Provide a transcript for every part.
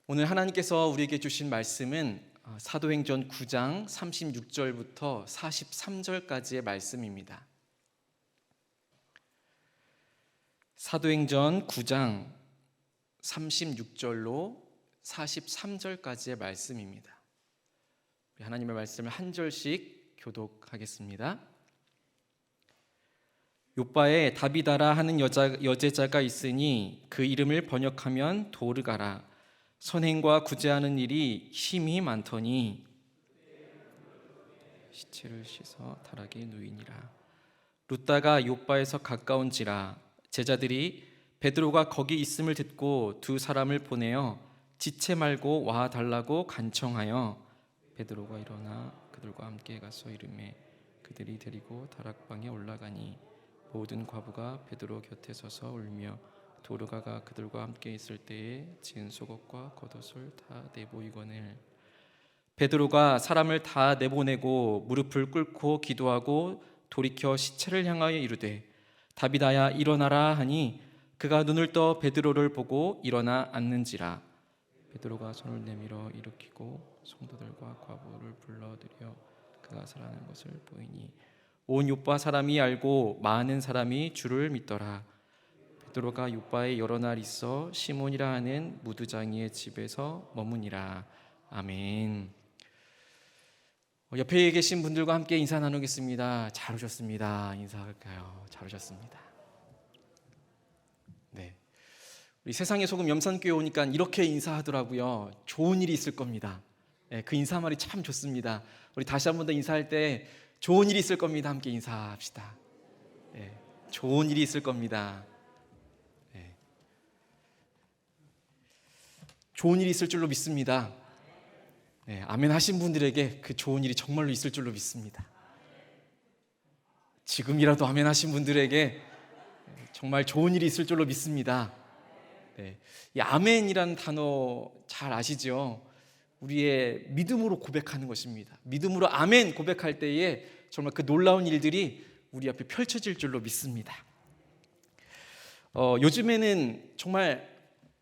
오늘 하나님께서 우리에게 주신 말씀은 사도행전 9장 36절부터 43절까지의 말씀입니다. 사도행전 9장 36절로 43절까지의 말씀입니다. 하나님의 말씀을 한 절씩 교독하겠습니다. 요빠에 다비다라 하는 여제자가 있으니 그 이름을 번역하면 도르가라. 선행과 구제하는 일이 힘이 많더니 시체를 씻어 다락에 누이니라. 룻다가 요빠에서 가까운지라. 제자들이 베드로가 거기 있음을 듣고 두 사람을 보내어 지체 말고 와 달라고 간청하여 베드로가 일어나 그들과 함께 가서 이르매 그들이 데리고 다락방에 올라가니 모든 과부가 베드로 곁에 서서 울며 도르가가 그들과 함께 있을 때에 지은 속옷과 겉옷을 다 내보이거늘. 베드로가 사람을 다 내보내고 무릎을 꿇고 기도하고 돌이켜 시체를 향하여 이르되 다비다야 일어나라 하니 그가 눈을 떠 베드로를 보고 일어나 앉는지라. 베드로가 손을 내밀어 일으키고 성도들과 과부를 불러들여 그가 살아난 것을 보이니 온 요빠 사람이 알고 많은 사람이 주를 믿더라. 베드로가 요빠에 여러 날 있어 시몬이라 하는 무두장이의 집에서 머무니라. 아멘. 옆에 계신 분들과 함께 인사 나누겠습니다. 잘 오셨습니다. 인사할까요? 잘 오셨습니다. 네, 우리 세상의 소금 염산교회 오니까 이렇게 인사하더라고요. 좋은 일이 있을 겁니다. 네, 그 인사말이 참 좋습니다. 우리 다시 한 번 더 인사할 때 좋은 일이 있을 겁니다. 함께 인사합시다. 네, 좋은 일이 있을 겁니다. 네, 좋은 일이 있을 줄로 믿습니다. 네, 아멘 하신 분들에게 그 좋은 일이 정말로 있을 줄로 믿습니다. 지금이라도 아멘 하신 분들에게 정말 좋은 일이 있을 줄로 믿습니다. 네, 이 아멘이라는 단어 잘 아시죠? 우리의 믿음으로 고백하는 것입니다. 믿음으로 아멘 고백할 때에 정말 그 놀라운 일들이 우리 앞에 펼쳐질 줄로 믿습니다. 요즘에는 정말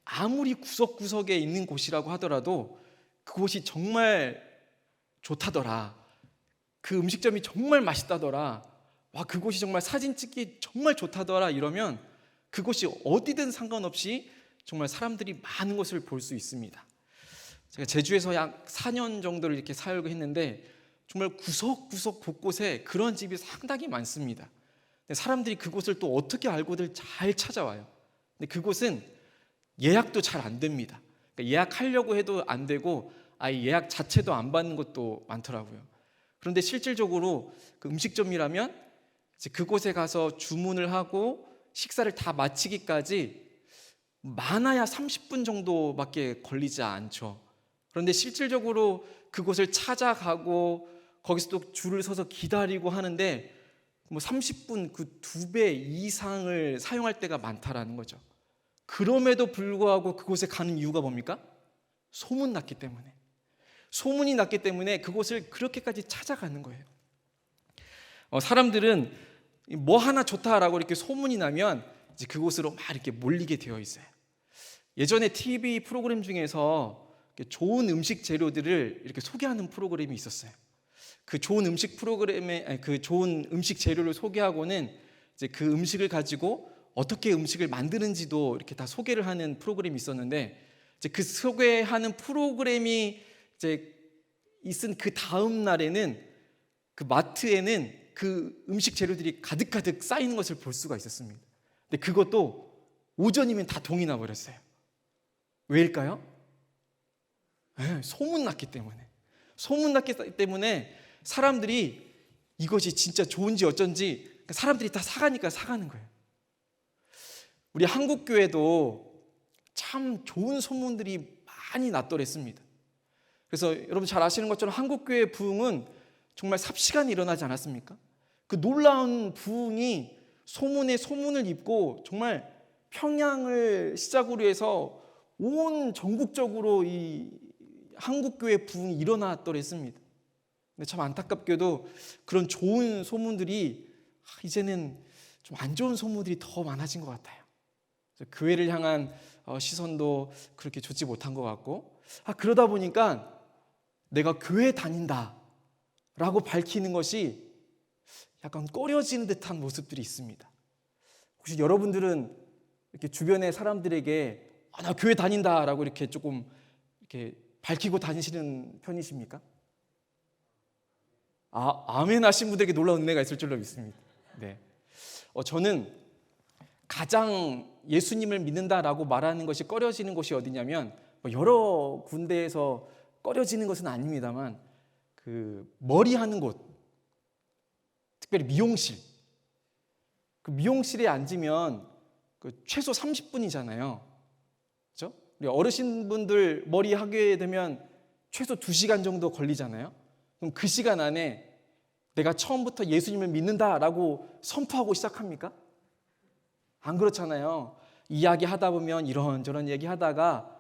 아무리 구석구석에 있는 곳이라고 하더라도 그곳이 정말 좋다더라, 그 음식점이 정말 맛있다더라, 와 그곳이 정말 사진 찍기 정말 좋다더라 이러면 그곳이 어디든 상관없이 정말 사람들이 많은 것을 볼 수 있습니다. 제가 제주에서 약 4년 정도를 이렇게 살고 했는데 정말 구석구석 곳곳에 그런 집이 상당히 많습니다. 사람들이 그곳을 또 어떻게 알고들 잘 찾아와요. 근데 그곳은 예약도 잘 안 됩니다. 그러니까 예약하려고 해도 안 되고 아예 예약 자체도 안 받는 것도 많더라고요. 그런데 실질적으로 그 음식점이라면 이제 그곳에 가서 주문을 하고 식사를 다 마치기까지 많아야 30분 정도밖에 걸리지 않죠. 그런데 실질적으로 그곳을 찾아가고 거기서 또 줄을 서서 기다리고 하는데 뭐 30분 그 2배 이상을 사용할 때가 많다라는 거죠. 그럼에도 불구하고 그곳에 가는 이유가 뭡니까? 소문났기 때문에. 소문이 났기 때문에 그곳을 그렇게까지 찾아가는 거예요. 사람들은 뭐 하나 좋다라고 이렇게 소문이 나면 이제 그곳으로 막 이렇게 몰리게 되어 있어요. 예전에 TV 프로그램 중에서 좋은 음식 재료들을 이렇게 소개하는 프로그램이 있었어요. 그 좋은 음식 프로그램에 그 좋은 음식 재료를 소개하고는 이제 그 음식을 가지고 어떻게 음식을 만드는지도 이렇게 다 소개를 하는 프로그램이 있었는데 이제 그 소개하는 프로그램이 이제 있은 그 다음 날에는 그 마트에는 그 음식 재료들이 가득가득 쌓이는 것을 볼 수가 있었습니다. 근데 그것도 오전이면 다 동이 나 버렸어요. 왜일까요? 네, 소문났기 때문에. 소문났기 때문에 사람들이 이것이 진짜 좋은지 어쩐지 사람들이 다 사가니까 사가는 거예요. 우리 한국교회도 참 좋은 소문들이 많이 났더랬습니다. 그래서 여러분 잘 아시는 것처럼 한국교회 부흥은 정말 삽시간에 일어나지 않았습니까? 그 놀라운 부흥이 소문에 소문을 잇고 정말 평양을 시작으로 해서 온 전국적으로 이 한국교회 부흥이 일어났더랬습니다. 근데 참 안타깝게도 그런 좋은 소문들이 이제는 좀 안 좋은 소문들이 더 많아진 것 같아요. 교회를 향한 시선도 그렇게 좋지 못한 것 같고, 그러다 보니까 내가 교회 다닌다 라고 밝히는 것이 약간 꺼려지는 듯한 모습들이 있습니다. 혹시 여러분들은 이렇게 주변의 사람들에게 나 교회 다닌다 라고 이렇게 조금 이렇게 밝히고 다니시는 편이십니까? 아멘 하신 분들에게 놀라운 은혜가 있을 줄로 믿습니다. 네. 저는 가장 예수님을 믿는다라고 말하는 것이 꺼려지는 곳이 어디냐면, 여러 군데에서 꺼려지는 것은 아닙니다만, 그 머리 하는 곳, 특별히 미용실, 그 미용실에 앉으면 최소 30분이잖아요. 그렇죠? 우리 어르신분들 머리 하게 되면 최소 2시간 정도 걸리잖아요. 그럼 그 시간 안에 내가 처음부터 예수님을 믿는다라고 선포하고 시작합니까? 안 그렇잖아요. 이야기하다 보면 이런저런 얘기하다가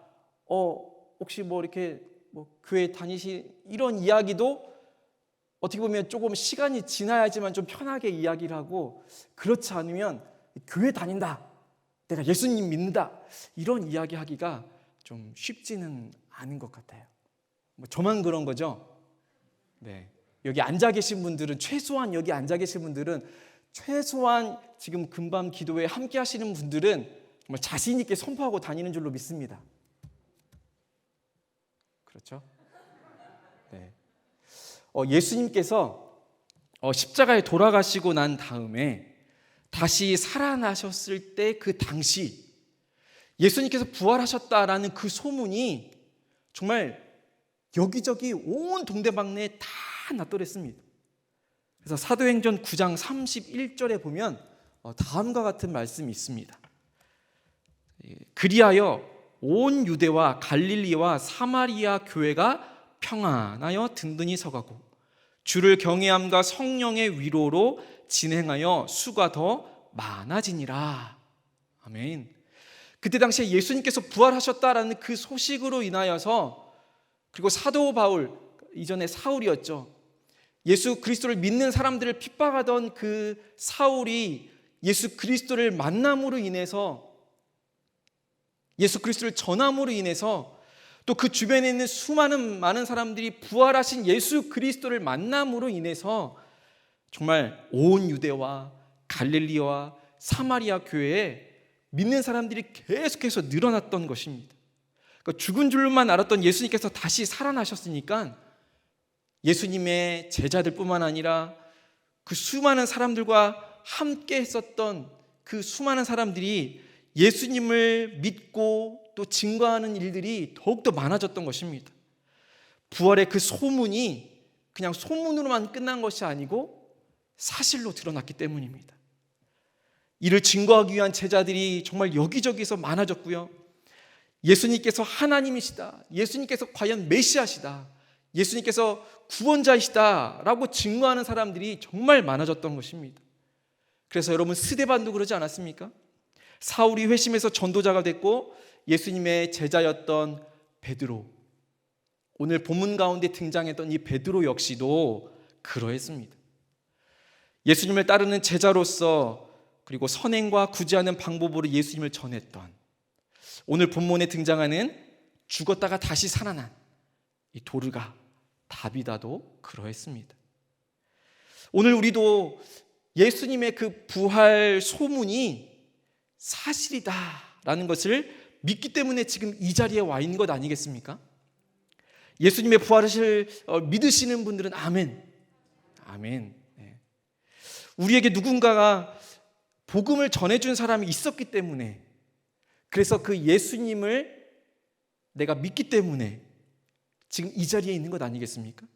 혹시 이렇게 교회 이런 이야기도 어떻게 보면 조금 시간이 지나야지만 좀 편하게 이야기를 하고, 그렇지 않으면 교회 다닌다, 내가 예수님 믿는다, 이런 이야기하기가 좀 쉽지는 않은 것 같아요. 저만 그런 거죠? 네. 여기 앉아 계신 분들은 최소한 지금 금밤 기도회 함께 하시는 분들은 정말 자신 있게 선포하고 다니는 줄로 믿습니다. 그렇죠? 네. 예수님께서 십자가에 돌아가시고 난 다음에 다시 살아나셨을 때 그 당시 예수님께서 부활하셨다라는 그 소문이 정말 여기저기 온 동대방네에 다 났더랬습니다. 그래서 사도행전 9장 31절에 보면 다음과 같은 말씀이 있습니다. 그리하여 온 유대와 갈릴리와 사마리아 교회가 평안하여 든든히 서가고 주를 경외함과 성령의 위로로 진행하여 수가 더 많아지니라. 아멘. 그때 당시에 예수님께서 부활하셨다라는 그 소식으로 인하여서, 그리고 사도 바울, 이전에 사울이었죠, 예수 그리스도를 믿는 사람들을 핍박하던 그 사울이 예수 그리스도를 만남으로 인해서, 예수 그리스도를 전함으로 인해서, 또 그 주변에 있는 많은 사람들이 부활하신 예수 그리스도를 만남으로 인해서 정말 온 유대와 갈릴리와 사마리아 교회에 믿는 사람들이 계속해서 늘어났던 것입니다. 그러니까 죽은 줄만 알았던 예수님께서 다시 살아나셨으니까 예수님의 제자들뿐만 아니라 그 수많은 사람들과 함께 했었던 그 수많은 사람들이 예수님을 믿고 또 증거하는 일들이 더욱더 많아졌던 것입니다. 부활의 그 소문이 그냥 소문으로만 끝난 것이 아니고 사실로 드러났기 때문입니다. 이를 증거하기 위한 제자들이 정말 여기저기서 많아졌고요. 예수님께서 하나님이시다, 예수님께서 과연 메시아시다, 예수님께서 구원자이시다 라고 증거하는 사람들이 정말 많아졌던 것입니다. 그래서 여러분, 스데반도 그러지 않았습니까? 사울이 회심해서 전도자가 됐고 예수님의 제자였던 베드로, 오늘 본문 가운데 등장했던 이 베드로 역시도 그러했습니다. 예수님을 따르는 제자로서, 그리고 선행과 구제하는 방법으로 예수님을 전했던, 오늘 본문에 등장하는 죽었다가 다시 살아난 이 도르가, 다비다도 그러했습니다. 오늘 우리도 예수님의 그 부활 소문이 사실이다라는 것을 믿기 때문에 지금 이 자리에 와 있는 것 아니겠습니까? 예수님의 부활을 믿으시는 분들은 아멘, 아멘. 네. 우리에게 누군가가 복음을 전해준 사람이 있었기 때문에, 그래서 그 예수님을 내가 믿기 때문에 지금 이 자리에 있는 것 아니겠습니까?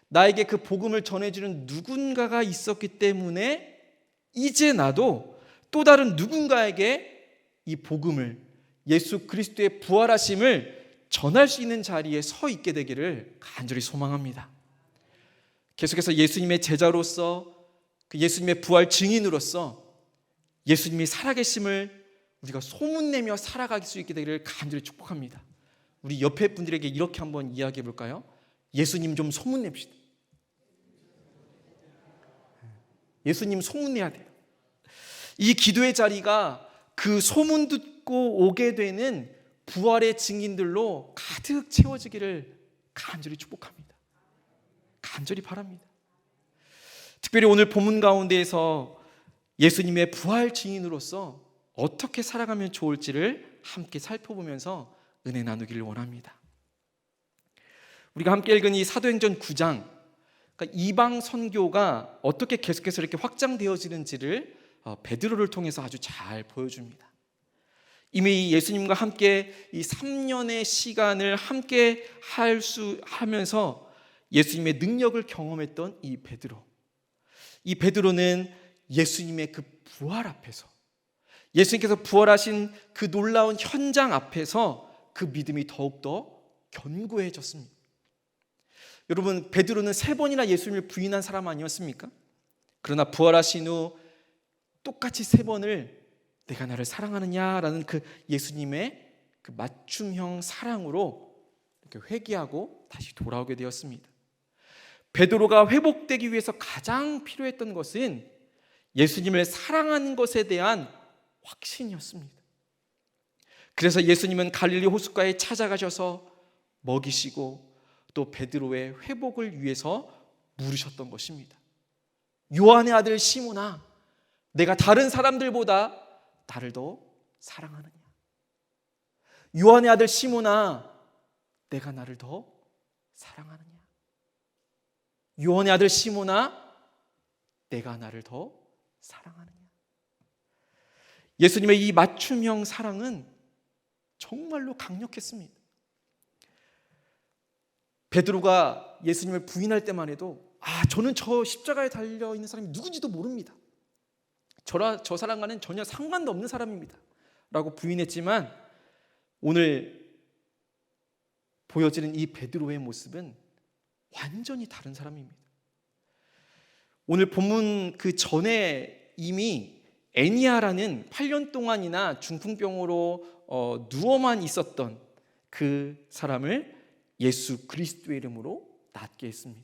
나에게 그 복음을 전해주는 누군가가 있었기 때문에 이제 나도 또 다른 누군가에게 이 복음을, 예수 그리스도의 부활하심을 전할 수 있는 자리에 서 있게 되기를 간절히 소망합니다. 계속해서 예수님의 제자로서, 그 예수님의 부활 증인으로서 예수님이 살아계심을 우리가 소문내며 살아갈 수 있게 되기를 간절히 축복합니다. 우리 옆에 분들에게 이렇게 한번 이야기해 볼까요? 예수님 좀 소문냅시다. 예수님 소문내야 돼요. 이 기도의 자리가 그 소문도 듣고 오게 되는 부활의 증인들로 가득 채워지기를 간절히 축복합니다. 간절히 바랍니다. 특별히 오늘 본문 가운데에서 예수님의 부활 증인으로서 어떻게 살아가면 좋을지를 함께 살펴보면서 은혜 나누기를 원합니다. 우리가 함께 읽은 이 사도행전 9장, 그러니까 이방 선교가 어떻게 계속해서 이렇게 확장되어지는지를 베드로를 통해서 아주 잘 보여줍니다. 이미 예수님과 함께 이 3년의 시간을 함께 하면서 예수님의 능력을 경험했던 이 베드로. 이 베드로는 예수님의 그 부활 앞에서, 예수님께서 부활하신 그 놀라운 현장 앞에서 그 믿음이 더욱더 견고해졌습니다. 여러분, 베드로는 3번이나 예수님을 부인한 사람 아니었습니까? 그러나 부활하신 후 똑같이 3번을 내가 나를 사랑하느냐라는 그 예수님의 그 맞춤형 사랑으로 이렇게 회개하고 다시 돌아오게 되었습니다. 베드로가 회복되기 위해서 가장 필요했던 것은 예수님을 사랑하는 것에 대한 확신이었습니다. 그래서 예수님은 갈릴리 호숫가에 찾아가셔서 먹이시고 또 베드로의 회복을 위해서 물으셨던 것입니다. 요한의 아들 시몬아, 내가 다른 사람들보다 나를 더 사랑하느냐? 요한의 아들 시몬아, 내가 나를 더 사랑하느냐? 요한의 아들 시몬아, 내가 나를 더 사랑하느냐? 예수님의 이 맞춤형 사랑은 정말로 강력했습니다. 베드로가 예수님을 부인할 때만 해도 저는 저 십자가에 달려있는 사람이 누군지도 모릅니다. 저 사람과는 전혀 상관도 없는 사람입니다 라고 부인했지만, 오늘 보여지는 이 베드로의 모습은 완전히 다른 사람입니다. 오늘 본문 그 전에 이미 애니아라는 8년 동안이나 중풍병으로 누워만 있었던 그 사람을 예수 그리스도의 이름으로 낫게 했습니다.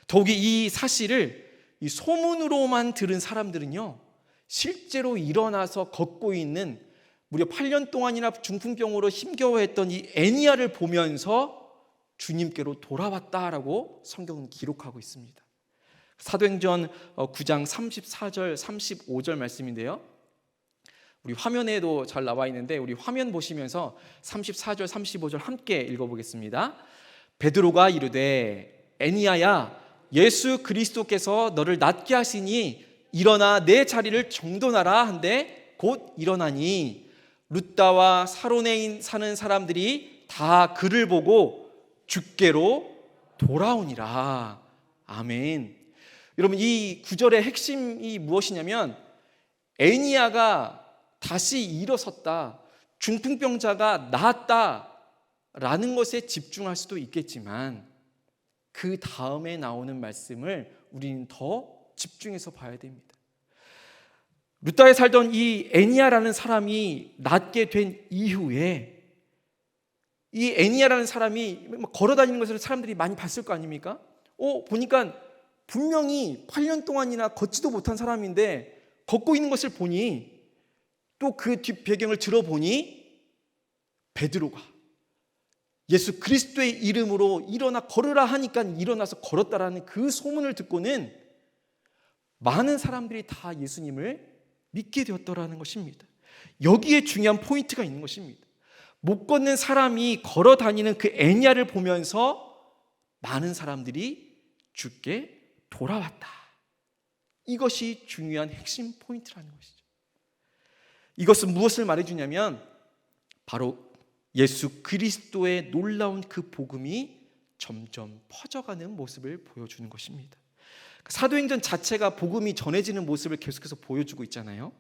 더욱이 이 사실을 이 소문으로만 들은 사람들은요, 실제로 일어나서 걷고 있는 무려 8년 동안이나 중풍병으로 힘겨워했던 이 애니아를 보면서 주님께로 돌아왔다라고 성경은 기록하고 있습니다. 사도행전 9장 34절 35절 말씀인데요, 우리 화면에도 잘 나와 있는데 우리 화면 보시면서 34절 35절 함께 읽어보겠습니다. 베드로가 이르되 애니아야, 예수 그리스도께서 너를 낫게 하시니 일어나 내 자리를 정돈하라 한데 곧 일어나니 룻다와 사로네 사는 사람들이 다 그를 보고 주께로 돌아오니라. 아멘. 여러분, 이 구절의 핵심이 무엇이냐면 애니아가 다시 일어섰다, 중풍병자가 나았다라는 것에 집중할 수도 있겠지만 그 다음에 나오는 말씀을 우리는 더 집중해서 봐야 됩니다. 룻다에 살던 이 애니아라는 사람이 낫게 된 이후에 이 애니아라는 사람이 걸어다니는 것을 사람들이 많이 봤을 거 아닙니까? 보니까 분명히 8년 동안이나 걷지도 못한 사람인데 걷고 있는 것을 보니, 또 그 뒷 배경을 들어보니 베드로가 예수 그리스도의 이름으로 일어나 걸으라 하니까 일어나서 걸었다라는 그 소문을 듣고는 많은 사람들이 다 예수님을 믿게 되었더라는 것입니다. 여기에 중요한 포인트가 있는 것입니다. 못 걷는 사람이 걸어 다니는 그 애니아를 보면서 많은 사람들이 주께 돌아왔다. 이것이 중요한 핵심 포인트라는 것이죠. 이것은 무엇을 말해주냐면 바로 예수 그리스도의 놀라운 그 복음이 점점 퍼져가는 모습을 보여주는 것입니다. 사도행전 자체가 복음이 전해지는 모습을 계속해서 보여주고 있잖아요.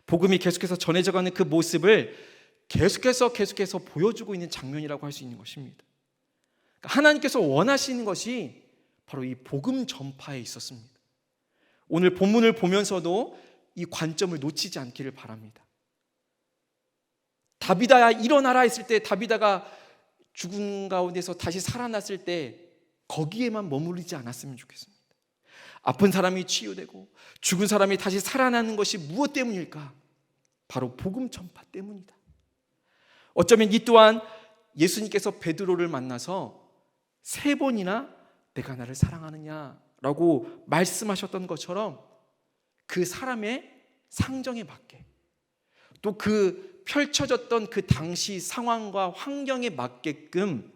복음이 계속해서 전해져가는 그 모습을 계속해서 보여주고 있는 장면이라고 할 수 있는 것입니다. 하나님께서 원하시는 것이 바로 이 복음 전파에 있었습니다. 오늘 본문을 보면서도 이 관점을 놓치지 않기를 바랍니다. 다비다야 일어나라 했을 때, 다비다가 죽은 가운데서 다시 살아났을 때 거기에만 머무르지 않았으면 좋겠습니다. 아픈 사람이 치유되고 죽은 사람이 다시 살아나는 것이 무엇 때문일까? 바로 복음 전파 때문이다. 어쩌면 이 또한 예수님께서 베드로를 만나서 3번이나 내가 나를 사랑하느냐라고 말씀하셨던 것처럼 그 사람의 상정에 맞게, 또 그 펼쳐졌던 그 당시 상황과 환경에 맞게끔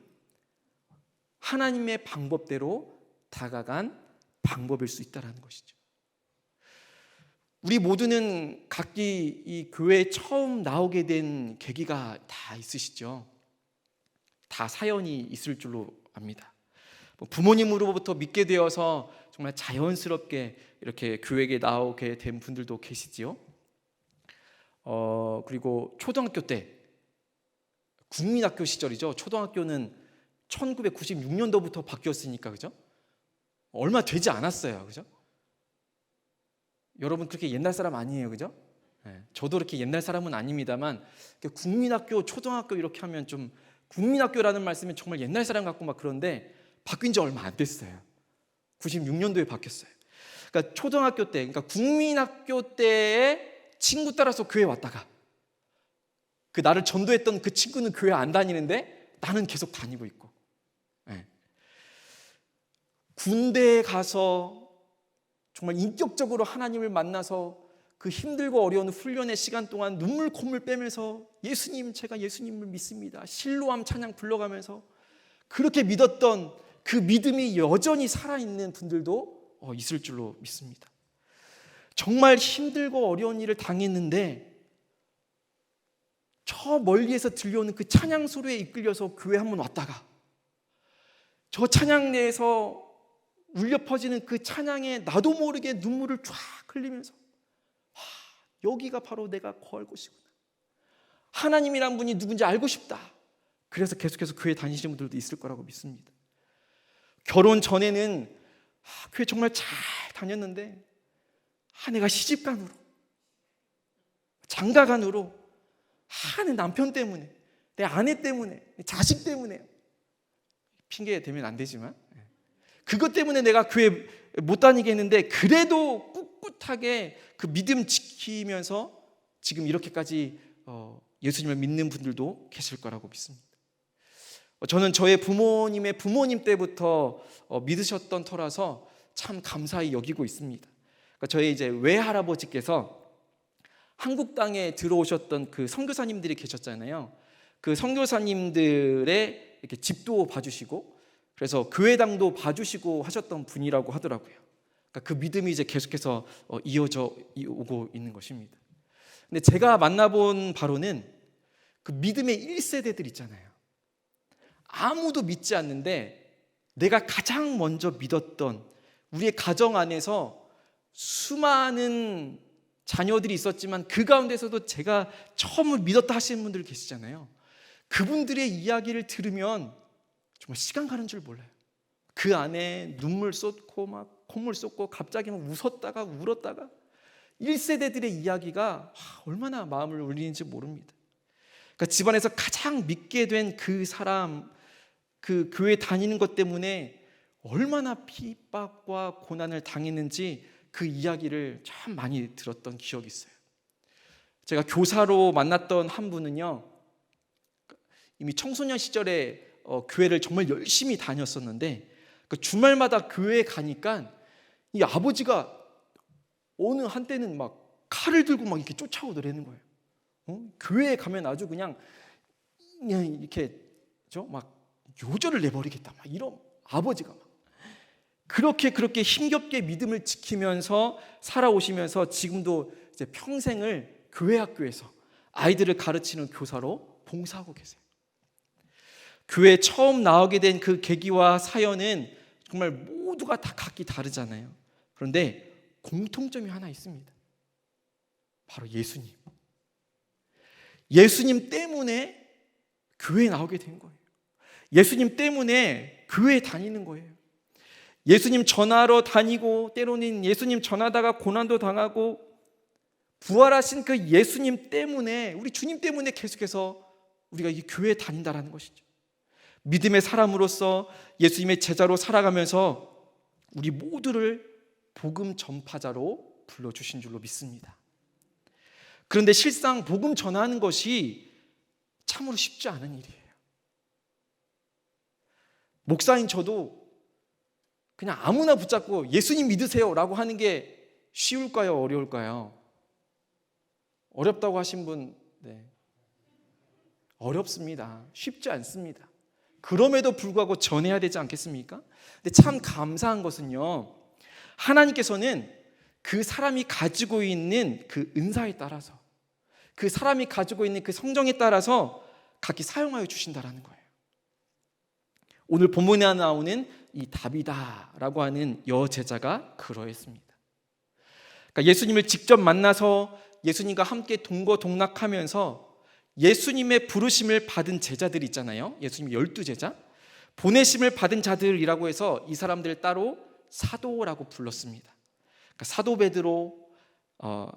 하나님의 방법대로 다가간 방법일 수 있다는 것이죠. 우리 모두는 각기 이 교회에 처음 나오게 된 계기가 다 있으시죠. 다 사연이 있을 줄로 압니다. 부모님으로부터 믿게 되어서 정말 자연스럽게 이렇게 교회에 나오게 된 분들도 계시지요. 그리고 초등학교 때, 국민학교 시절이죠. 초등학교는 1996년도부터 바뀌었으니까, 그죠? 얼마 되지 않았어요, 그죠? 여러분 그렇게 옛날 사람 아니에요, 그죠? 네, 저도 그렇게 옛날 사람은 아닙니다만, 국민학교, 초등학교 이렇게 하면 좀, 국민학교라는 말씀은 정말 옛날 사람 같고 막 그런데 바뀐 지 얼마 안 됐어요. 96년도에 바뀌었어요. 그러니까 초등학교 때, 그러니까 국민학교 때에 친구 따라서 교회 왔다가, 그 나를 전도했던 그 친구는 교회 안 다니는데 나는 계속 다니고 있고, 네. 군대에 가서 정말 인격적으로 하나님을 만나서 그 힘들고 어려운 훈련의 시간 동안 눈물 콧물 빼면서 예수님, 제가 예수님을 믿습니다, 실로암 찬양 불러가면서 그렇게 믿었던 그 믿음이 여전히 살아있는 분들도 있을 줄로 믿습니다. 정말 힘들고 어려운 일을 당했는데 저 멀리에서 들려오는 그 찬양 소리에 이끌려서 교회 한번 왔다가 저 찬양 내에서 울려 퍼지는 그 찬양에 나도 모르게 눈물을 쫙 흘리면서 여기가 바로 내가 거할 곳이구나, 하나님이란 분이 누군지 알고 싶다, 그래서 계속해서 교회 다니시는 분들도 있을 거라고 믿습니다. 결혼 전에는 교회 정말 잘 다녔는데 내가 시집간으로, 장가간으로, 내 남편 때문에, 내 아내 때문에, 내 자식 때문에, 핑계 대면 안 되지만 그것 때문에 내가 교회 못 다니게 했는데 그래도 꿋꿋하게 그 믿음 지키면서 지금 이렇게까지 예수님을 믿는 분들도 계실 거라고 믿습니다. 저는 저의 부모님의 부모님 때부터 믿으셨던 터라서 참 감사히 여기고 있습니다. 그러니까 저희 이제 외할아버지께서 한국 땅에 들어오셨던 그 선교사님들이 계셨잖아요. 그 선교사님들의 이렇게 집도 봐주시고, 그래서 교회당도 봐주시고 하셨던 분이라고 하더라고요. 그러니까 그 믿음이 이제 계속해서 이어져 오고 있는 것입니다. 근데 제가 만나본 바로는 그 믿음의 1세대들 있잖아요. 아무도 믿지 않는데 내가 가장 먼저 믿었던, 우리의 가정 안에서 수많은 자녀들이 있었지만 그 가운데서도 제가 처음으로 믿었다 하시는 분들 계시잖아요. 그분들의 이야기를 들으면 정말 시간 가는 줄 몰라요. 그 안에 눈물 쏟고 막 콧물 쏟고 갑자기 막 웃었다가 울었다가 1세대들의 이야기가 얼마나 마음을 울리는지 모릅니다. 그러니까 집안에서 가장 믿게 된 그 사람, 그 교회 다니는 것 때문에 얼마나 핍박과 고난을 당했는지 그 이야기를 참 많이 들었던 기억이 있어요. 제가 교사로 만났던 한 분은요, 이미 청소년 시절에 교회를 정말 열심히 다녔었는데 그 주말마다 교회에 가니까 이 아버지가 어느 한때는 막 칼을 들고 막 이렇게 쫓아오더라는 거예요. 교회에 가면 아주 그냥 이렇게 막 요절을 내버리겠다, 막 이런 아버지가 막 그렇게 힘겹게 믿음을 지키면서 살아오시면서 지금도 이제 평생을 교회 학교에서 아이들을 가르치는 교사로 봉사하고 계세요. 교회에 처음 나오게 된 그 계기와 사연은 정말 모두가 다 각기 다르잖아요. 그런데 공통점이 하나 있습니다. 바로 예수님. 예수님 때문에 교회에 나오게 된 거예요. 예수님 때문에 교회에 다니는 거예요. 예수님 전하러 다니고, 때로는 예수님 전하다가 고난도 당하고, 부활하신 그 예수님 때문에, 우리 주님 때문에 계속해서 우리가 이 교회에 다닌다라는 것이죠. 믿음의 사람으로서 예수님의 제자로 살아가면서 우리 모두를 복음 전파자로 불러주신 줄로 믿습니다. 그런데 실상 복음 전하는 것이 참으로 쉽지 않은 일이에요. 목사인 저도 그냥 아무나 붙잡고 예수님 믿으세요 라고 하는 게 쉬울까요? 어려울까요? 어렵다고 하신 분, 네. 어렵습니다. 쉽지 않습니다. 그럼에도 불구하고 전해야 되지 않겠습니까? 근데 참 감사한 것은요, 하나님께서는 그 사람이 가지고 있는 그 은사에 따라서, 그 사람이 가지고 있는 그 성정에 따라서 각기 사용하여 주신다라는 거예요. 오늘 본문에 나오는 이 다비다라고 하는 여제자가 그러했습니다. 그러니까 예수님을 직접 만나서 예수님과 함께 동거동락하면서 예수님의 부르심을 받은 제자들 있잖아요. 예수님 12제자, 보내심을 받은 자들이라고 해서 이 사람들을 따로 사도라고 불렀습니다. 그러니까 사도 베드로,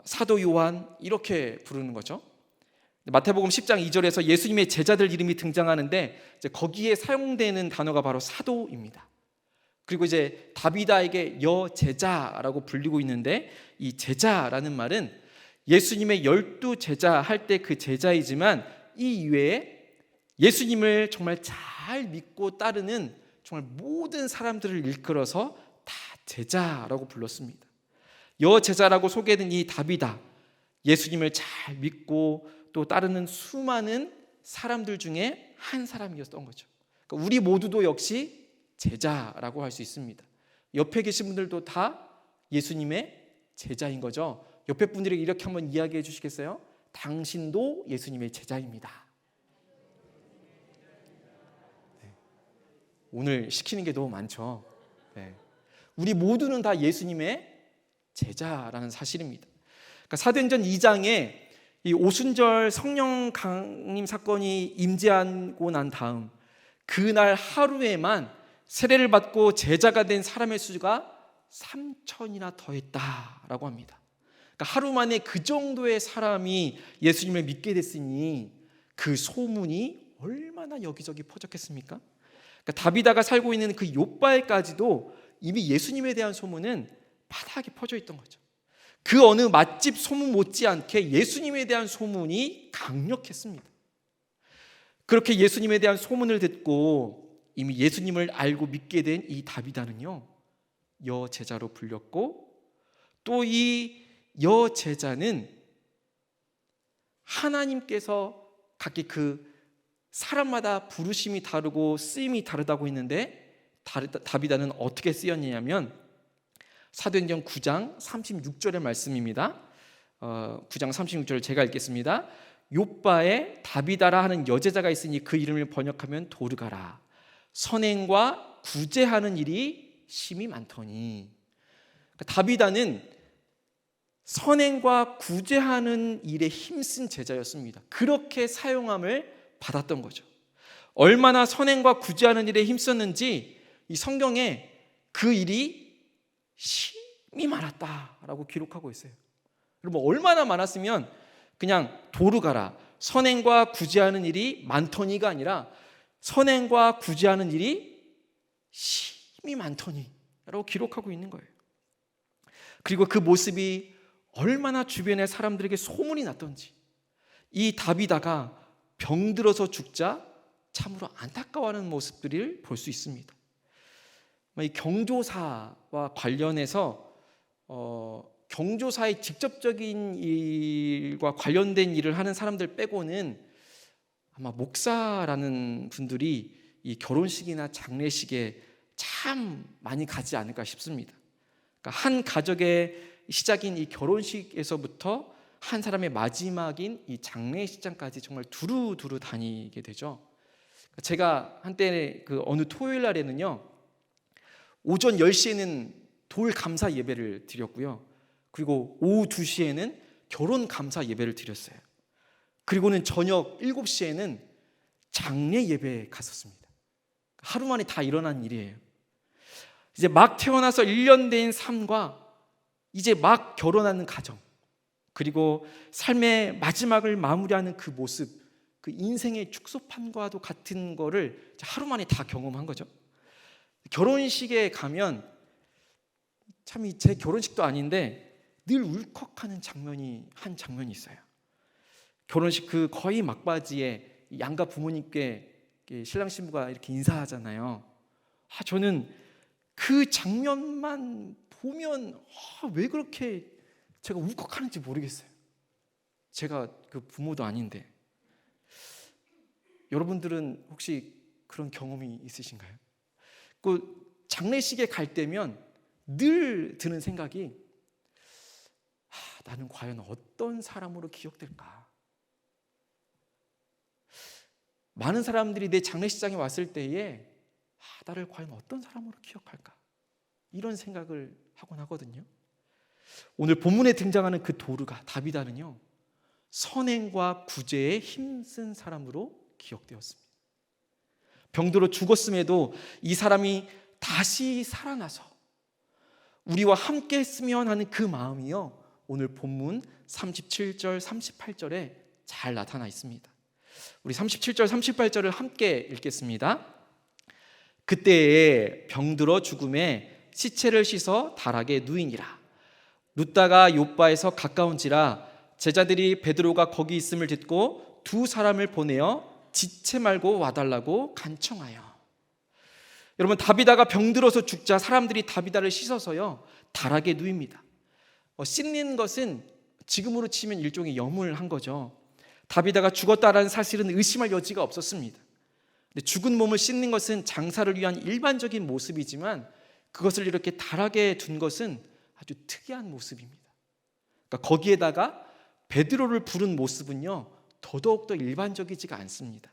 사도 요한 이렇게 부르는 거죠. 마태복음 10장 2절에서 예수님의 제자들 이름이 등장하는데 이제 거기에 사용되는 단어가 바로 사도입니다. 그리고 이제 다비다에게 여제자라고 불리고 있는데, 이 제자라는 말은 예수님의 12제자 할 때 그 제자이지만 이 이외에 예수님을 정말 잘 믿고 따르는 정말 모든 사람들을 일컬어서 다 제자라고 불렀습니다. 여제자라고 소개된 이 다비다, 예수님을 잘 믿고 또 따르는 수많은 사람들 중에 한 사람이었던 거죠. 그러니까 우리 모두도 역시 제자라고 할 수 있습니다. 옆에 계신 분들도 다 예수님의 제자인 거죠. 옆에 분들에게 이렇게 한번 이야기해 주시겠어요? 당신도 예수님의 제자입니다. 네. 오늘 시키는 게 너무 많죠. 네. 우리 모두는 다 예수님의 제자라는 사실입니다. 그러니까 사도행전 2장에 이 오순절 성령 강림 사건이 임재하고 난 다음 그날 하루에만 세례를 받고 제자가 된 사람의 수가 3,000이나 더했다라고 합니다. 그러니까 하루 만에 그 정도의 사람이 예수님을 믿게 됐으니 그 소문이 얼마나 여기저기 퍼졌겠습니까? 그러니까 다비다가 살고 있는 그 욥바에까지도 이미 예수님에 대한 소문은 바닥에 퍼져 있던 거죠. 그 어느 맛집 소문 못지않게 예수님에 대한 소문이 강력했습니다. 그렇게 예수님에 대한 소문을 듣고 이미 예수님을 알고 믿게 된 이 다비다는요, 여제자로 불렸고, 또 이 여제자는 하나님께서 각기 그 사람마다 부르심이 다르고 쓰임이 다르다고 했는데, 다비다는 어떻게 쓰였냐면 사도행전 9장 36절의 말씀입니다. 9장 36절을 제가 읽겠습니다. 욥바에 다비다라 하는 여제자가 있으니 그 이름을 번역하면 도르가라. 선행과 구제하는 일이 심히 많더니. 그러니까 다비다는 선행과 구제하는 일에 힘쓴 제자였습니다. 그렇게 사용함을 받았던 거죠. 얼마나 선행과 구제하는 일에 힘썼는지 이 성경에 그 일이 심히 많았다라고 기록하고 있어요. 여러분, 얼마나 많았으면 그냥 도르가라, 선행과 구제하는 일이 많더니가 아니라 선행과 구제하는 일이 심히 많더니라고 기록하고 있는 거예요. 그리고 그 모습이 얼마나 주변의 사람들에게 소문이 났던지, 이 다비다가 병들어서 죽자 참으로 안타까워하는 모습들을 볼 수 있습니다. 이 경조사와 관련해서 경조사의 직접적인 일과 관련된 일을 하는 사람들 빼고는 아마 목사라는 분들이 이 결혼식이나 장례식에 참 많이 가지 않을까 싶습니다. 그러니까 한 가족의 시작인 이 결혼식에서부터 한 사람의 마지막인 이 장례식장까지 정말 두루두루 다니게 되죠. 제가 한때 그 어느 토요일 날에는요, 오전 10시에는 돌 감사 예배를 드렸고요, 그리고 오후 2시에는 결혼 감사 예배를 드렸어요. 그리고는 저녁 7시에는 장례 예배에 갔었습니다. 하루 만에 다 일어난 일이에요. 이제 막 태어나서 1년 된 삶과 이제 막 결혼하는 가정, 그리고 삶의 마지막을 마무리하는 그 모습, 그 인생의 축소판과도 같은 거를 하루 만에 다 경험한 거죠. 결혼식에 가면 참 제 결혼식도 아닌데 늘 울컥하는 한 장면이 있어요. 결혼식 그 거의 막바지에 양가 부모님께 신랑 신부가 이렇게 인사하잖아요. 저는 그 장면만 보면 왜 그렇게 제가 울컥하는지 모르겠어요. 제가 그 부모도 아닌데. 여러분들은 혹시 그런 경험이 있으신가요? 그 장례식에 갈 때면 늘 드는 생각이 나는 과연 어떤 사람으로 기억될까? 많은 사람들이 내 장례식장에 왔을 때에 나를 과연 어떤 사람으로 기억할까? 이런 생각을 하곤 하거든요. 오늘 본문에 등장하는 그 도르가, 다비다는요, 선행과 구제에 힘쓴 사람으로 기억되었습니다. 병들어 죽었음에도 이 사람이 다시 살아나서 우리와 함께 했으면 하는 그 마음이요, 오늘 본문 37절 38절에 잘 나타나 있습니다. 우리 37절 38절을 함께 읽겠습니다. 그때에 병들어 죽음에 시체를 씻어 다락에 누이니라. 룻다가 욥바에서 가까운지라 제자들이 베드로가 거기 있음을 듣고 두 사람을 보내어 지체 말고 와달라고 간청하여. 여러분, 다비다가 병들어서 죽자 사람들이 다비다를 씻어서요 다락에 누입니다. 씻는 것은 지금으로 치면 일종의 염을 거죠. 다비다가 죽었다라는 사실은 의심할 여지가 없었습니다. 근데 죽은 몸을 씻는 것은 장사를 위한 일반적인 모습이지만 그것을 이렇게 다락에 둔 것은 아주 특이한 모습입니다. 그러니까 거기에다가 베드로를 부른 모습은요 더더욱더 일반적이지가 않습니다.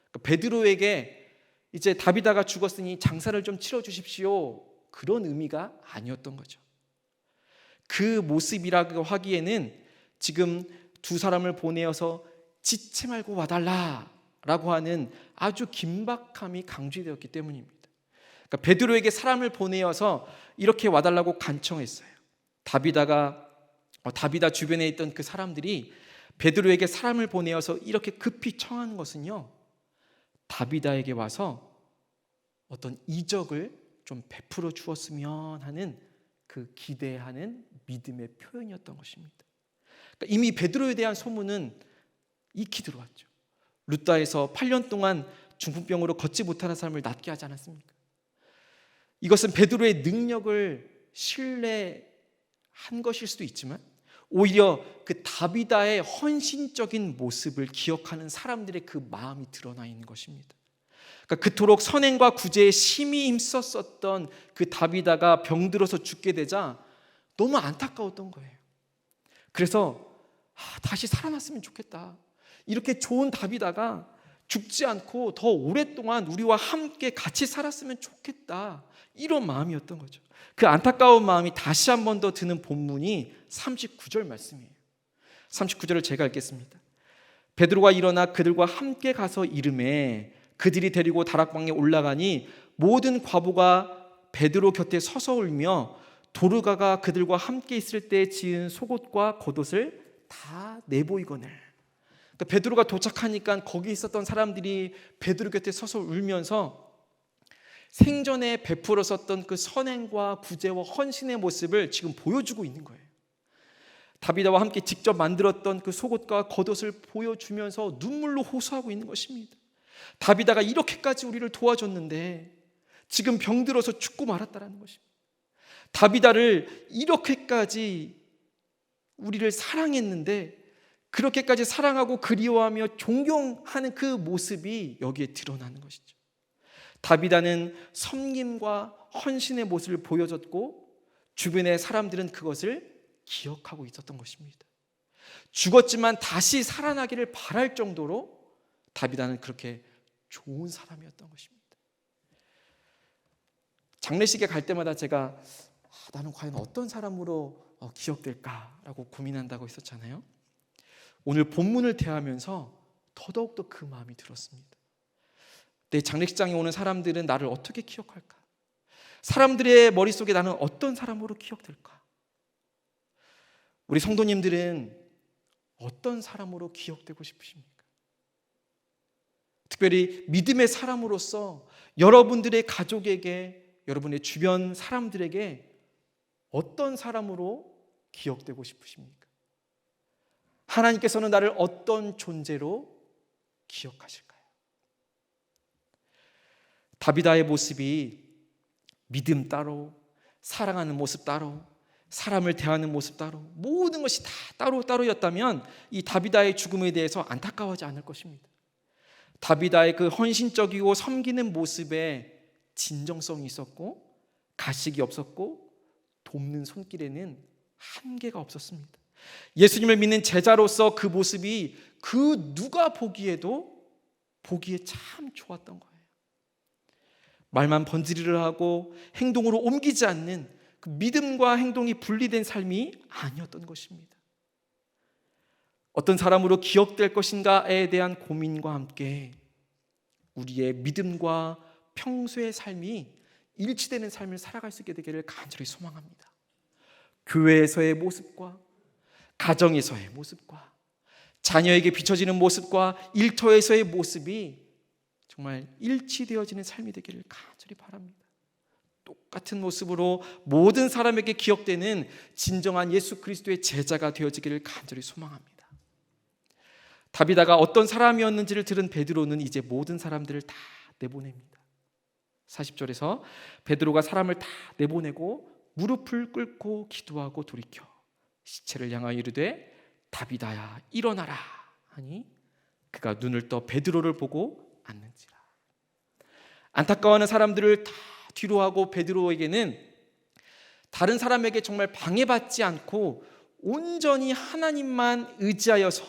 그러니까 베드로에게 이제 다비다가 죽었으니 장사를 좀 치러주십시오, 그런 의미가 아니었던 거죠. 그 모습이라고 하기에는 지금 두 사람을 보내어서 지체 말고 와달라라고 하는 아주 긴박함이 강조되었기 때문입니다. 그러니까 베드로에게 사람을 보내어서 이렇게 와달라고 간청했어요. 다비다 주변에 있던 그 사람들이 베드로에게 사람을 보내어서 이렇게 급히 청하는 것은요, 다비다에게 와서 어떤 이적을 좀 베풀어 주었으면 하는 그 기대하는 믿음의 표현이었던 것입니다. 그러니까 이미 베드로에 대한 소문은 익히 들어왔죠. 룻다에서 8년 동안 중풍병으로 걷지 못하는 사람을 낫게 하지 않았습니까? 이것은 베드로의 능력을 신뢰한 것일 수도 있지만 오히려 그 다비다의 헌신적인 모습을 기억하는 사람들의 그 마음이 드러나 있는 것입니다. 그러니까 그토록 선행과 구제에 심히 힘썼었던 그 다비다가 병들어서 죽게 되자 너무 안타까웠던 거예요. 그래서 다시 살아났으면 좋겠다. 이렇게 좋은 다비다가 죽지 않고 더 오랫동안 우리와 함께 같이 살았으면 좋겠다, 이런 마음이었던 거죠. 그 안타까운 마음이 다시 한 번 더 드는 본문이 39절 말씀이에요. 39절을 제가 읽겠습니다. 베드로가 일어나 그들과 함께 가서 이르매 그들이 데리고 다락방에 올라가니 모든 과부가 베드로 곁에 서서 울며 도르가가 그들과 함께 있을 때 지은 속옷과 겉옷을 다 내보이거늘. 그러니까 베드로가 도착하니까 거기 있었던 사람들이 베드로 곁에 서서 울면서 생전에 베풀었었던 그 선행과 구제와 헌신의 모습을 지금 보여주고 있는 거예요. 다비다와 함께 직접 만들었던 그 속옷과 겉옷을 보여주면서 눈물로 호소하고 있는 것입니다. 다비다가 이렇게까지 우리를 도와줬는데 지금 병들어서 죽고 말았다라는 것입니다. 다비다를 이렇게까지 우리를 사랑했는데 그렇게까지 사랑하고 그리워하며 존경하는 그 모습이 여기에 드러나는 것이죠. 다비다는 섬김과 헌신의 모습을 보여줬고 주변의 사람들은 그것을 기억하고 있었던 것입니다. 죽었지만 다시 살아나기를 바랄 정도로 다비다는 그렇게 좋은 사람이었던 것입니다. 장례식에 갈 때마다 제가 나는 과연 어떤 사람으로 기억될까라고 고민한다고 했었잖아요. 오늘 본문을 대하면서 더더욱더 그 마음이 들었습니다. 내 장례식장에 오는 사람들은 나를 어떻게 기억할까? 사람들의 머릿속에 나는 어떤 사람으로 기억될까? 우리 성도님들은 어떤 사람으로 기억되고 싶으십니까? 특별히 믿음의 사람으로서 여러분들의 가족에게, 여러분의 주변 사람들에게 어떤 사람으로 기억되고 싶으십니까? 하나님께서는 나를 어떤 존재로 기억하실까요? 다비다의 모습이 믿음 따로, 사랑하는 모습 따로, 사람을 대하는 모습 따로, 모든 것이 다 따로따로였다면 이 다비다의 죽음에 대해서 안타까워하지 않을 것입니다. 다비다의 그 헌신적이고 섬기는 모습에 진정성이 있었고, 가식이 없었고, 돕는 손길에는 한계가 없었습니다. 예수님을 믿는 제자로서 그 모습이 그 누가 보기에도 보기에 참 좋았던 거예요. 말만 번지르르 하고 행동으로 옮기지 않는 그 믿음과 행동이 분리된 삶이 아니었던 것입니다. 어떤 사람으로 기억될 것인가에 대한 고민과 함께 우리의 믿음과 평소의 삶이 일치되는 삶을 살아갈 수 있게 되기를 간절히 소망합니다. 교회에서의 모습과 가정에서의 모습과 자녀에게 비춰지는 모습과 일터에서의 모습이 정말 일치되어지는 삶이 되기를 간절히 바랍니다. 똑같은 모습으로 모든 사람에게 기억되는 진정한 예수 그리스도의 제자가 되어지기를 간절히 소망합니다. 다비다가 어떤 사람이었는지를 들은 베드로는 이제 모든 사람들을 다 내보냅니다. 40절에서 베드로가 사람을 다 내보내고 무릎을 꿇고 기도하고 돌이켜 시체를 향하여 이르되 다비다야 일어나라 하니 그가 눈을 떠 베드로를 보고 앉는지라. 안타까워하는 사람들을 다 뒤로 하고 베드로에게는 다른 사람에게 정말 방해받지 않고 온전히 하나님만 의지하여서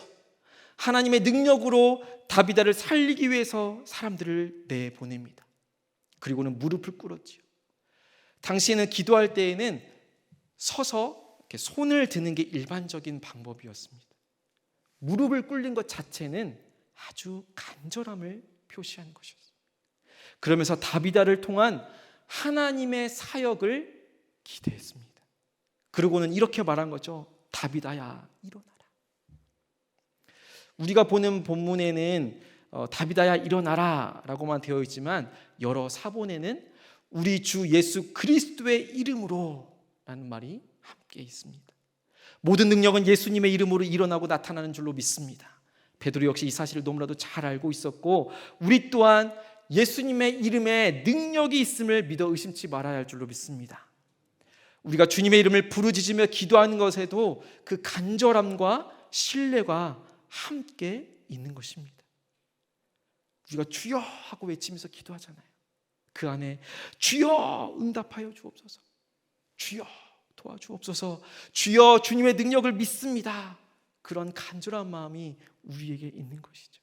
하나님의 능력으로 다비다를 살리기 위해서 사람들을 내보냅니다. 그리고는 무릎을 꿇었지요. 당시에는 기도할 때에는 서서 이렇게 손을 드는 게 일반적인 방법이었습니다. 무릎을 꿇는 것 자체는 아주 간절함을 표시하는 것이었어요. 그러면서 다비다를 통한 하나님의 사역을 기대했습니다. 그리고는 이렇게 말한 거죠. 다비다야 일어나라. 우리가 보는 본문에는 다비다야 일어나라 라고만 되어 있지만 여러 사본에는 우리 주 예수 그리스도의 이름으로 라는 말이 함께 있습니다. 모든 능력은 예수님의 이름으로 일어나고 나타나는 줄로 믿습니다. 베드로 역시 이 사실을 너무나도 잘 알고 있었고 우리 또한 예수님의 이름에 능력이 있음을 믿어 의심치 말아야 할 줄로 믿습니다. 우리가 주님의 이름을 부르짖으며 기도하는 것에도 그 간절함과 신뢰가 함께 있는 것입니다. 우리가 주여 하고 외치면서 기도하잖아요. 그 안에 주여 응답하여 주옵소서, 주여 도와주옵소서, 주여 주님의 능력을 믿습니다. 그런 간절한 마음이 우리에게 있는 것이죠.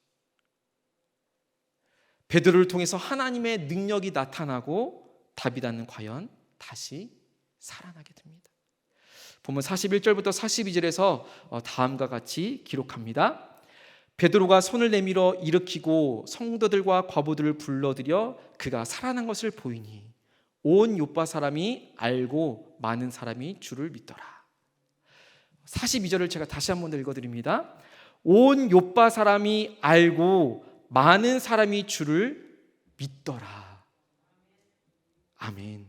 베드로를 통해서 하나님의 능력이 나타나고 다비다는 과연 다시 살아나게 됩니다. 보면 41절부터 42절에서 다음과 같이 기록합니다. 베드로가 손을 내밀어 일으키고 성도들과 과부들을 불러들여 그가 살아난 것을 보이니 온 요파 사람이 알고 많은 사람이 주를 믿더라. 42절을 제가 다시 한번 읽어드립니다. 온 요파 사람이 알고 많은 사람이 주를 믿더라. 아멘.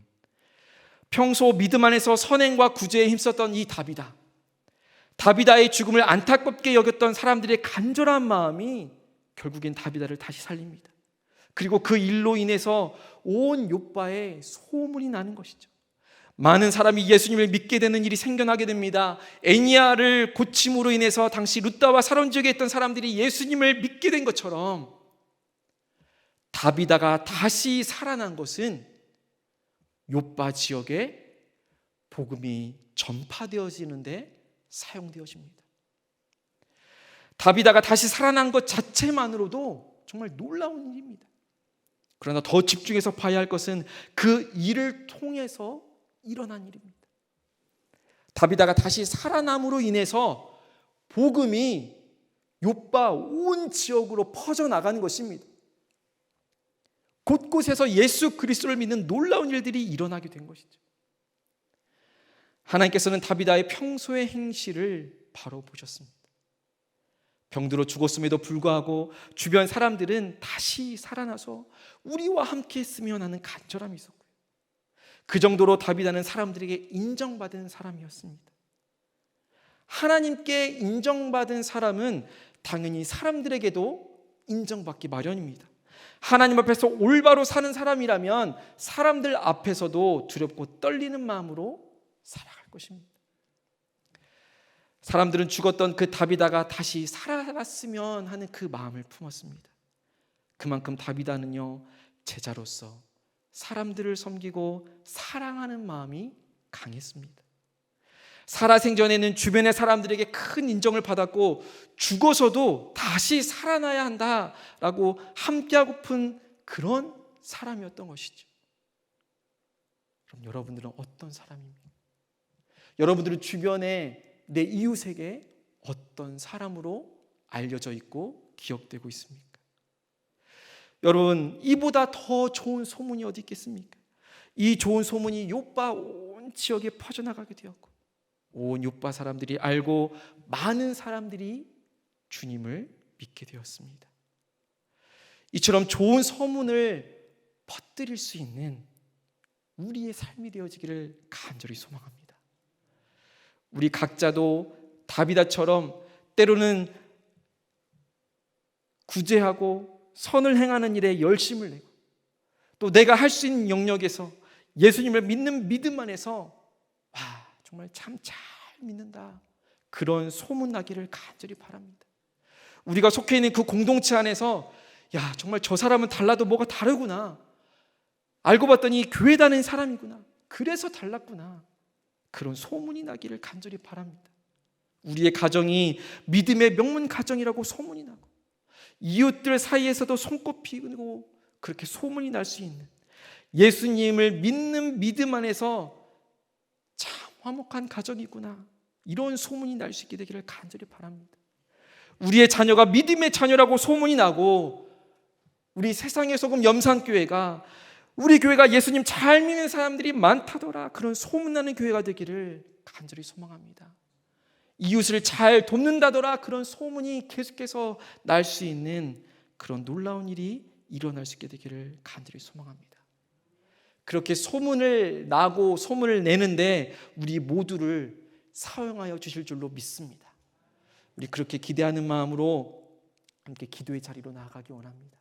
평소 믿음 안에서 선행과 구제에 힘썼던 이 다비다의 죽음을 안타깝게 여겼던 사람들의 간절한 마음이 결국엔 다비다를 다시 살립니다. 그리고 그 일로 인해서 온 요빠에 소문이 나는 것이죠. 많은 사람이 예수님을 믿게 되는 일이 생겨나게 됩니다. 애니야를 고침으로 인해서 당시 루다와 사론 지역에 있던 사람들이 예수님을 믿게 된 것처럼 다비다가 다시 살아난 것은 요빠 지역에 복음이 전파되어지는데 사용되어집니다. 다비다가 다시 살아난 것 자체만으로도 정말 놀라운 일입니다. 그러나 더 집중해서 봐야 할 것은 그 일을 통해서 일어난 일입니다. 다비다가 다시 살아남으로 인해서 복음이 요빠 온 지역으로 퍼져나가는 것입니다. 곳곳에서 예수 그리스도를 믿는 놀라운 일들이 일어나게 된 것이죠. 하나님께서는 다비다의 평소의 행실을 바로 보셨습니다. 병들어 죽었음에도 불구하고 주변 사람들은 다시 살아나서 우리와 함께 했으면 하는 간절함이 있었고요. 그 정도로 다비다는 사람들에게 인정받은 사람이었습니다. 하나님께 인정받은 사람은 당연히 사람들에게도 인정받기 마련입니다. 하나님 앞에서 올바로 사는 사람이라면 사람들 앞에서도 두렵고 떨리는 마음으로 살아갈 것입니다. 사람들은 죽었던 그 다비다가 다시 살아났으면 하는 그 마음을 품었습니다. 그만큼 다비다는요, 제자로서 사람들을 섬기고 사랑하는 마음이 강했습니다. 살아생전에는 주변의 사람들에게 큰 인정을 받았고 죽어서도 다시 살아나야 한다라고 함께하고픈 그런 사람이었던 것이죠. 그럼 여러분들은 어떤 사람입니까? 여러분들은 주변에 내 이웃에게 어떤 사람으로 알려져 있고 기억되고 있습니까? 여러분, 이보다 더 좋은 소문이 어디 있겠습니까? 이 좋은 소문이 욥바 온 지역에 퍼져나가게 되었고 온 욥바 사람들이 알고 많은 사람들이 주님을 믿게 되었습니다. 이처럼 좋은 소문을 퍼뜨릴 수 있는 우리의 삶이 되어지기를 간절히 소망합니다. 우리 각자도 다비다처럼 때로는 구제하고 선을 행하는 일에 열심을 내고 또 내가 할 수 있는 영역에서 예수님을 믿는 믿음 안에서 정말 참 잘 믿는다, 그런 소문나기를 간절히 바랍니다. 우리가 속해 있는 그 공동체 안에서 정말 저 사람은 달라도 뭐가 다르구나, 알고 봤더니 교회 다니는 사람이구나, 그래서 달랐구나, 그런 소문이 나기를 간절히 바랍니다. 우리의 가정이 믿음의 명문 가정이라고 소문이 나고 이웃들 사이에서도 손꼽히고 그렇게 소문이 날 수 있는 예수님을 믿는 믿음 안에서 참 화목한 가정이구나, 이런 소문이 날 수 있게 되기를 간절히 바랍니다. 우리의 자녀가 믿음의 자녀라고 소문이 나고 우리 세상의 소금 염산교회가, 우리 교회가 예수님 잘 믿는 사람들이 많다더라, 그런 소문나는 교회가 되기를 간절히 소망합니다. 이웃을 잘 돕는다더라, 그런 소문이 계속해서 날 수 있는 그런 놀라운 일이 일어날 수 있게 되기를 간절히 소망합니다. 그렇게 소문을 나고 소문을 내는데 우리 모두를 사용하여 주실 줄로 믿습니다. 우리 그렇게 기대하는 마음으로 함께 기도의 자리로 나아가기 원합니다.